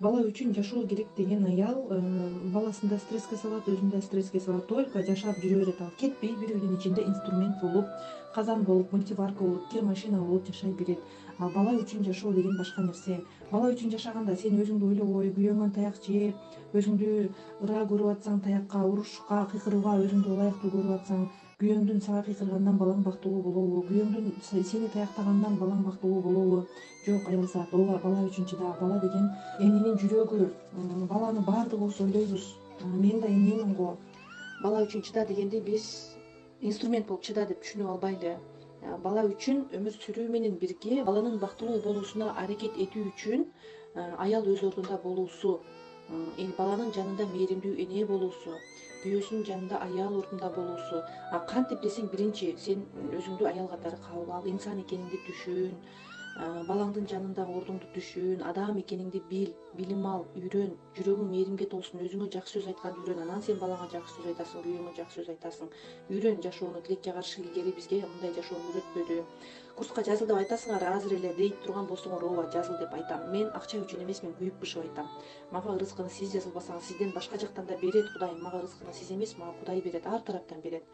Бала үчүн жашоо керек деген аял баласын да стресске салат, өзүн да стресске салат. Только жашап жүрө берет, ал кетпей бир үйдүн ичинде инструмент болуп, казан болуп, мультиварка болуп, кир машина болуп жашай берет. А бала үчүн жашоо деген башка нерсе. Бала үчүн жашаганда сен өзүңдү ойлобой, күйөөңөн таяк жеп, өзүңдү ыраа көрүп атсаң, таякка, урушка, кыйкырууга өзүңдү ылайыктуу көрүп атсаң, күйөөңдүн сага кыйкыргандан балаң бактылуу болобу, күйөөңдүн сени таяктагандан балаң бактылуу болобу? Жок, аялзат, ооба, бала үчүн чыда. Бала деген эненин жүрөгү. Баланы баардыгыбыз ойлойбуз. Мен да энемин го. Бала үчүн чыда дегенди биз инструмент болуп чыда деп түшүнүп албайлы. Бала үчүн өмүр сүрүү менен бирге баланын бактылуу болуусуна аракет этүү үчүн аял өз ордунда болуусу, баланын жанында мээримдүү эне болуусу, күйөөсүнүн жанында аял ордунда болуусу. Кантип десең, биринчи сен өзүңдү аял катары кабыл ал, инсан экениңди түшүн, балаңдын жанындагы ордуңду түшүн, адам экениңди бил, билим ал, үйрөн, жүрөгүң мээримге толсун, өзүңө жакшы сөз айтканды үйрөн, анан сен балаңа жакшы сөз айтасың, күйөөңө жакшы сөз айтасың. Үйрөн жашоону. Тилекке каршы илгери бизге мындай жашоону үйрөтпөдү. Курска жазыл деп айтасыңар, азыр эле дейт турган болсоңор, ооба, жазыл деп айтам. Мен акча үчүн эмес, мен күйүп бышып айтам. Мага рызкыны сиз жазылбасаңыз, сизден башка жактан да берет Кудай. Мага рызкыны сиз эмес, мага Кудай берет, ар тараптан берет.